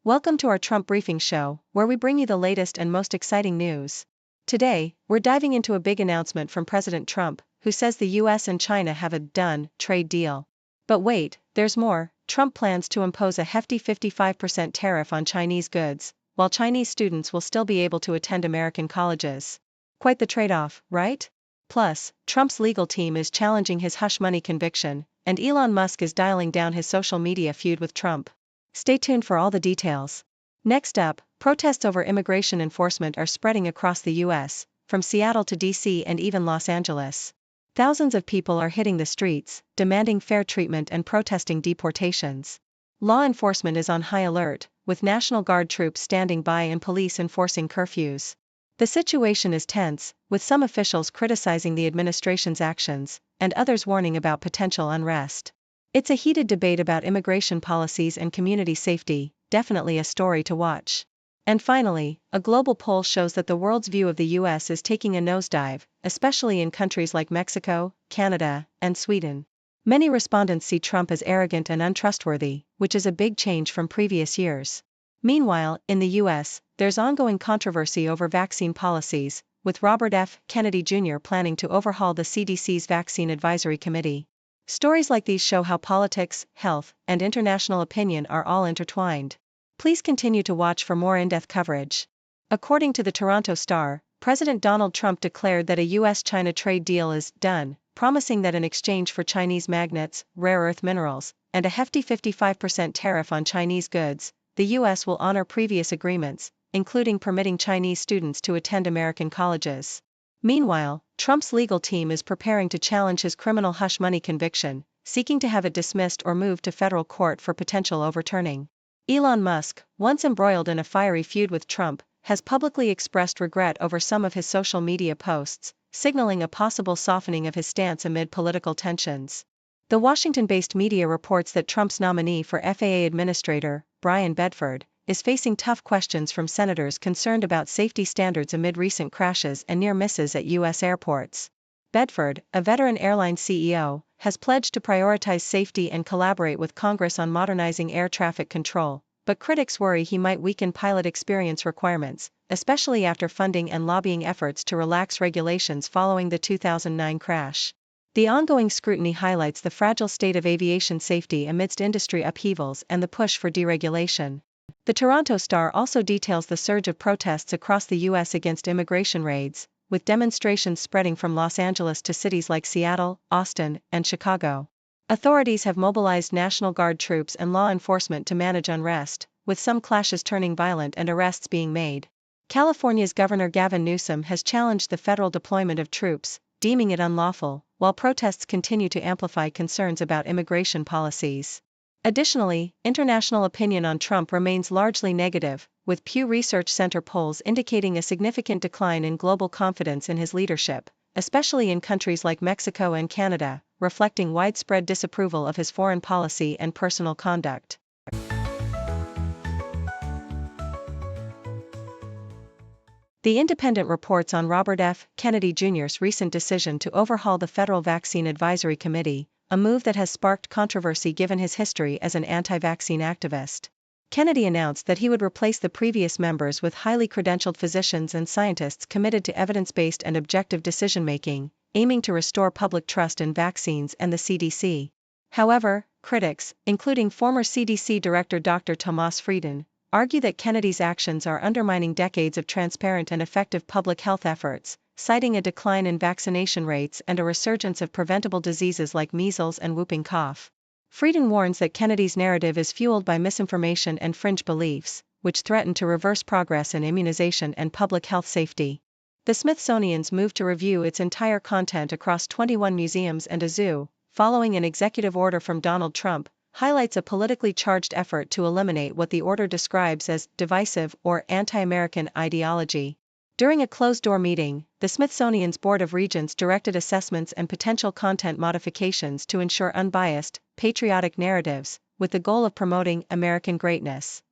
Welcome to our Trump Briefing Show, where we bring you the latest and most exciting news. Today, we're diving into a big announcement from President Trump, who says the US and China have a done trade deal. But wait, there's more. Trump plans to impose a hefty 55% tariff on Chinese goods, while Chinese students will still be able to attend American colleges. Quite the trade-off, right? Plus, Trump's legal team is challenging his hush money conviction, and Elon Musk is dialing down his social media feud with Trump. Stay tuned for all the details. Next up, protests over immigration enforcement are spreading across the US, from Seattle to DC and even Los Angeles. Thousands of people are hitting the streets, demanding fair treatment and protesting deportations. Law enforcement is on high alert, with National Guard troops standing by and police enforcing curfews. The situation is tense, with some officials criticizing the administration's actions, and others warning about potential unrest. It's a heated debate about immigration policies and community safety, definitely a story to watch. And finally, a global poll shows that the world's view of the US is taking a nosedive, especially in countries like Mexico, Canada, and Sweden. Many respondents see Trump as arrogant and untrustworthy, which is a big change from previous years. Meanwhile, in the US, there's ongoing controversy over vaccine policies, with Robert F. Kennedy Jr. planning to overhaul the CDC's Vaccine Advisory Committee. Stories like these show how politics, health, and international opinion are all intertwined. Please continue to watch for more in-depth coverage. According to the Toronto Star, President Donald Trump declared that a US-China trade deal is done, promising that in exchange for Chinese magnets, rare earth minerals, and a hefty 55% tariff on Chinese goods, the US will honor previous agreements, including permitting Chinese students to attend American colleges. Meanwhile, Trump's legal team is preparing to challenge his criminal hush money conviction, seeking to have it dismissed or moved to federal court for potential overturning. Elon Musk, once embroiled in a fiery feud with Trump, has publicly expressed regret over some of his social media posts, signaling a possible softening of his stance amid political tensions. The Washington-based media reports that Trump's nominee for FAA Administrator, Brian Bedford, is facing tough questions from senators concerned about safety standards amid recent crashes and near misses at U.S. airports. Bedford, a veteran airline CEO, has pledged to prioritize safety and collaborate with Congress on modernizing air traffic control, but critics worry he might weaken pilot experience requirements, especially after funding and lobbying efforts to relax regulations following the 2009 crash. The ongoing scrutiny highlights the fragile state of aviation safety amidst industry upheavals and the push for deregulation. The Toronto Star also details the surge of protests across the U.S. against immigration raids, with demonstrations spreading from Los Angeles to cities like Seattle, Austin, and Chicago. Authorities have mobilized National Guard troops and law enforcement to manage unrest, with some clashes turning violent and arrests being made. California's Governor Gavin Newsom has challenged the federal deployment of troops, deeming it unlawful, while protests continue to amplify concerns about immigration policies. Additionally, international opinion on Trump remains largely negative, with Pew Research Center polls indicating a significant decline in global confidence in his leadership, especially in countries like Mexico and Canada, reflecting widespread disapproval of his foreign policy and personal conduct. The Independent reports on Robert F. Kennedy Jr.'s recent decision to overhaul the Federal Vaccine Advisory Committee, a move that has sparked controversy given his history as an anti-vaccine activist. Kennedy announced that he would replace the previous members with highly credentialed physicians and scientists committed to evidence-based and objective decision-making, aiming to restore public trust in vaccines and the CDC. However, critics, including former CDC Director Dr. Tomas Frieden, argue that Kennedy's actions are undermining decades of transparent and effective public health efforts, citing a decline in vaccination rates and a resurgence of preventable diseases like measles and whooping cough. Frieden warns that Kennedy's narrative is fueled by misinformation and fringe beliefs, which threaten to reverse progress in immunization and public health safety. The Smithsonian's move to review its entire content across 21 museums and a zoo, following an executive order from Donald Trump, highlights a politically charged effort to eliminate what the order describes as divisive or anti-American ideology. During a closed-door meeting, the Smithsonian's Board of Regents directed assessments and potential content modifications to ensure unbiased, patriotic narratives, with the goal of promoting American greatness.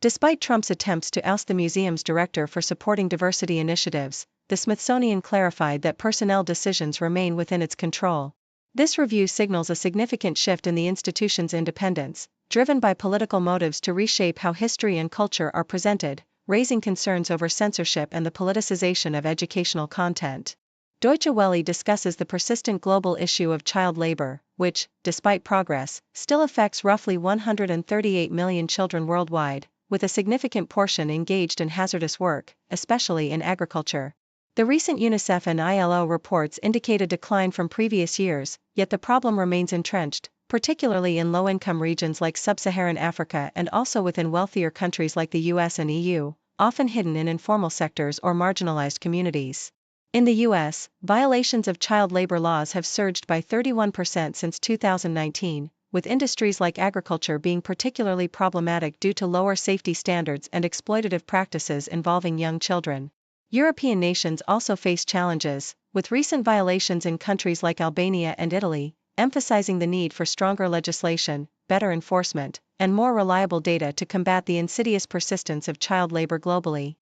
Despite Trump's attempts to oust the museum's director for supporting diversity initiatives, the Smithsonian clarified that personnel decisions remain within its control. This review signals a significant shift in the institution's independence, driven by political motives to reshape how history and culture are presented, raising concerns over censorship and the politicization of educational content. Deutsche Welle discusses the persistent global issue of child labor, which, despite progress, still affects roughly 138 million children worldwide, with a significant portion engaged in hazardous work, especially in agriculture. The recent UNICEF and ILO reports indicate a decline from previous years, yet the problem remains entrenched, particularly in low-income regions like sub-Saharan Africa and also within wealthier countries like the US and EU, often hidden in informal sectors or marginalized communities. In the US, violations of child labor laws have surged by 31% since 2019, with industries like agriculture being particularly problematic due to lower safety standards and exploitative practices involving young children. European nations also face challenges, with recent violations in countries like Albania and Italy, emphasizing the need for stronger legislation, better enforcement, and more reliable data to combat the insidious persistence of child labor globally.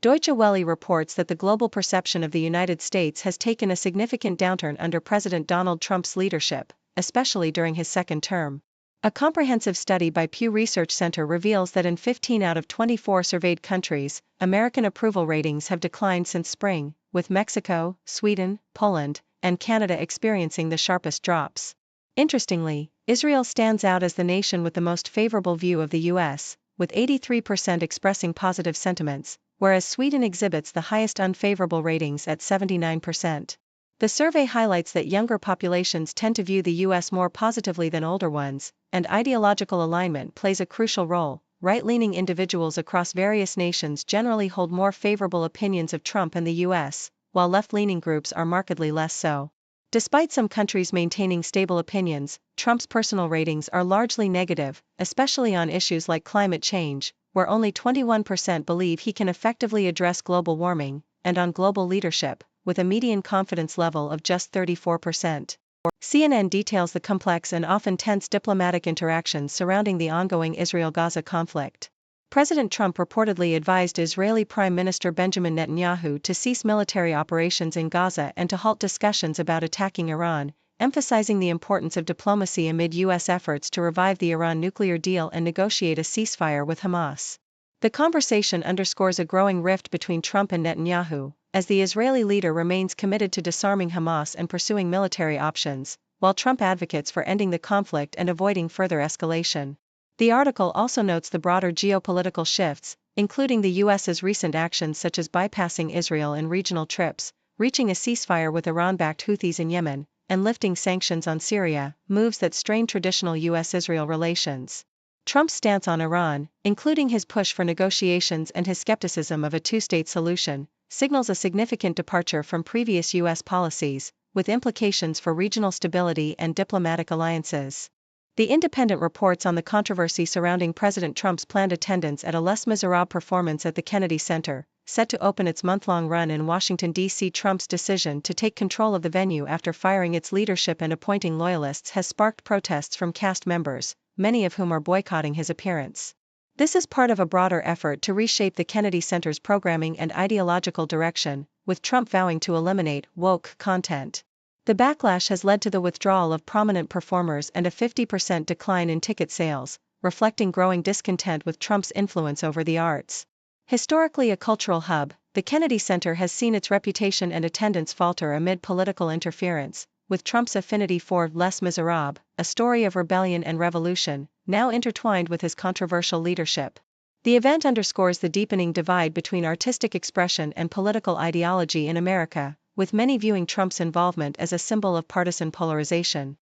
Deutsche Welle reports that the global perception of the United States has taken a significant downturn under President Donald Trump's leadership, especially during his second term. A comprehensive study by Pew Research Center reveals that in 15 out of 24 surveyed countries, American approval ratings have declined since spring, with Mexico, Sweden, Poland, and Canada experiencing the sharpest drops. Interestingly, Israel stands out as the nation with the most favorable view of the U.S., with 83% expressing positive sentiments, whereas Sweden exhibits the highest unfavorable ratings at 79%. The survey highlights that younger populations tend to view the U.S. more positively than older ones, and ideological alignment plays a crucial role. Right-leaning individuals across various nations generally hold more favorable opinions of Trump and the U.S., while left-leaning groups are markedly less so. Despite some countries maintaining stable opinions, Trump's personal ratings are largely negative, especially on issues like climate change, where only 21% believe he can effectively address global warming, and on global leadership, with a median confidence level of just 34%. CNN details the complex and often tense diplomatic interactions surrounding the ongoing Israel-Gaza conflict. President Trump reportedly advised Israeli Prime Minister Benjamin Netanyahu to cease military operations in Gaza and to halt discussions about attacking Iran, emphasizing the importance of diplomacy amid U.S. efforts to revive the Iran nuclear deal and negotiate a ceasefire with Hamas. The conversation underscores a growing rift between Trump and Netanyahu, as the Israeli leader remains committed to disarming Hamas and pursuing military options, while Trump advocates for ending the conflict and avoiding further escalation. The article also notes the broader geopolitical shifts, including the U.S.'s recent actions such as bypassing Israel in regional trips, reaching a ceasefire with Iran-backed Houthis in Yemen, and lifting sanctions on Syria, moves that strain traditional U.S.-Israel relations. Trump's stance on Iran, including his push for negotiations and his skepticism of a two-state solution, signals a significant departure from previous U.S. policies, with implications for regional stability and diplomatic alliances. The Independent reports on the controversy surrounding President Trump's planned attendance at a Les Miserables performance at the Kennedy Center, set to open its month-long run in Washington, D.C. Trump's decision to take control of the venue after firing its leadership and appointing loyalists has sparked protests from cast members, many of whom are boycotting his appearance. This is part of a broader effort to reshape the Kennedy Center's programming and ideological direction, with Trump vowing to eliminate woke content. The backlash has led to the withdrawal of prominent performers and a 50% decline in ticket sales, reflecting growing discontent with Trump's influence over the arts. Historically a cultural hub, the Kennedy Center has seen its reputation and attendance falter amid political interference, with Trump's affinity for Les Miserables, a story of rebellion and revolution, now intertwined with his controversial leadership. The event underscores the deepening divide between artistic expression and political ideology in America, with many viewing Trump's involvement as a symbol of partisan polarization.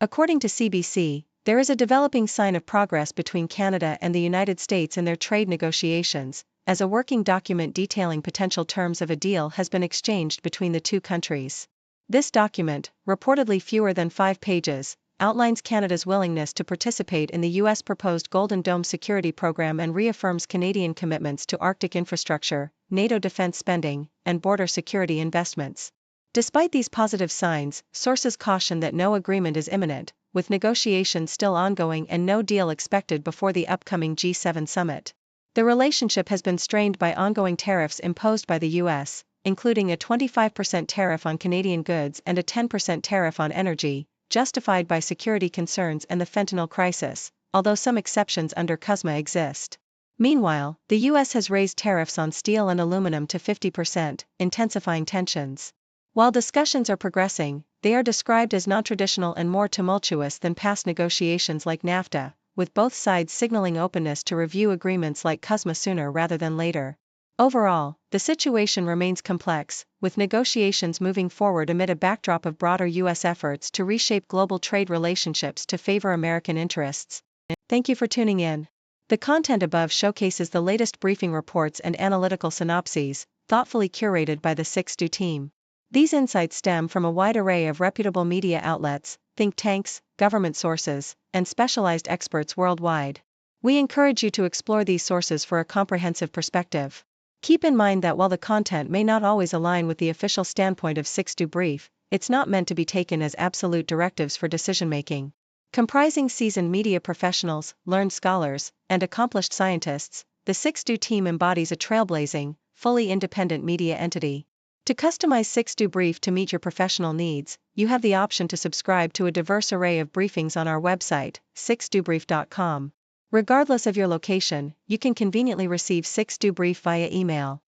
According to CBC, there is a developing sign of progress between Canada and the United States in their trade negotiations, as a working document detailing potential terms of a deal has been exchanged between the two countries. This document, reportedly fewer than 5 pages, outlines Canada's willingness to participate in the U.S. proposed Golden Dome security program and reaffirms Canadian commitments to Arctic infrastructure, NATO defense spending, and border security investments. Despite these positive signs, sources caution that no agreement is imminent, with negotiations still ongoing and no deal expected before the upcoming G7 summit. The relationship has been strained by ongoing tariffs imposed by the US, including a 25% tariff on Canadian goods and a 10% tariff on energy, justified by security concerns and the fentanyl crisis, although some exceptions under CUSMA exist. Meanwhile, the US has raised tariffs on steel and aluminum to 50%, intensifying tensions. While discussions are progressing, they are described as non-traditional and more tumultuous than past negotiations like NAFTA, with both sides signaling openness to review agreements like CUSMA sooner rather than later. Overall, the situation remains complex, with negotiations moving forward amid a backdrop of broader US efforts to reshape global trade relationships to favor American interests. Thank you for tuning in. The content above showcases the latest briefing reports and analytical synopses, thoughtfully curated by the 6Do team. These insights stem from a wide array of reputable media outlets, think tanks, government sources, and specialized experts worldwide. We encourage you to explore these sources for a comprehensive perspective. Keep in mind that while the content may not always align with the official standpoint of 6Do Brief, it's not meant to be taken as absolute directives for decision-making. Comprising seasoned media professionals, learned scholars, and accomplished scientists, the 6Do team embodies a trailblazing, fully independent media entity. To customize 6Do Brief to meet your professional needs, you have the option to subscribe to a diverse array of briefings on our website, 6dobrief.com. Regardless of your location, you can conveniently receive 6Do Brief via email.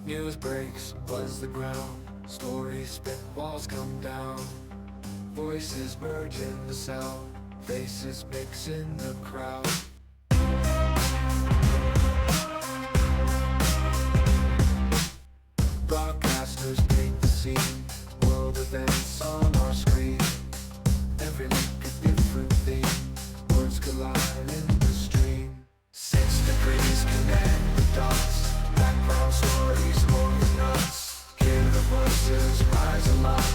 News breaks, buzz the ground, stories spit, walls come down. Voices merge in the sound, faces mix in the crowd. Broadcasters paint the scene, world events on our screen. Every link a different theme, words collide in the stream. 6 degrees connect the dots, background stories more than nuts. Hear the voices rise a lot,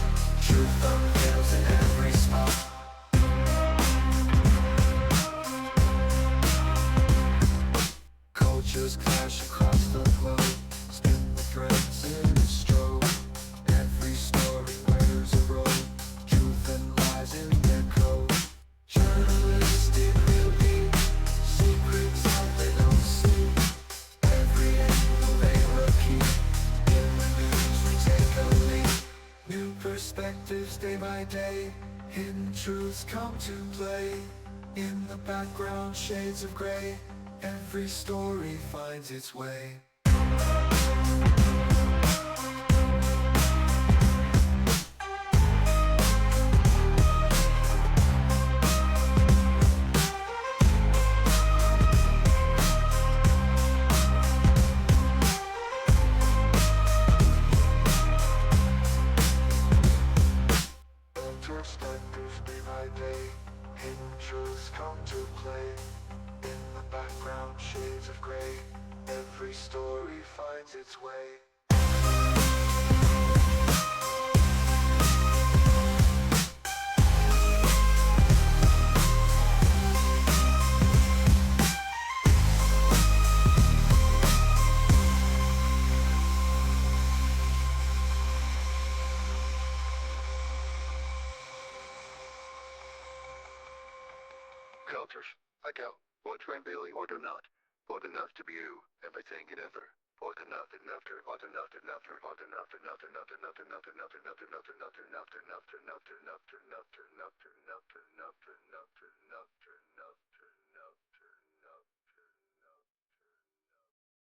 truth unveils in every spot. Cultures clash across the globe, spin the threads in a stroke. Every story wears a robe, truth and lies in their code. Journalistic real deep, secrets out they don't see. Every angle they repeat, in the news we take a lead. New perspectives day by day, hidden truths come to play. In the background shades of gray, every story finds its way. Perspectives day by day, hidden truths come to play. In the background shades of gray, every story finds its way. Cultures, I go, what really or do not, what enough to be you, everything and ever, what enough and after, what enough and after, what enough and after, nothing, nothing, nothing, nothing, nothing, nothing, nothing, nothing, nothing, nothing, nothing, nothing, nothing, nothing, nothing, nothing, nothing, nothing, nothing.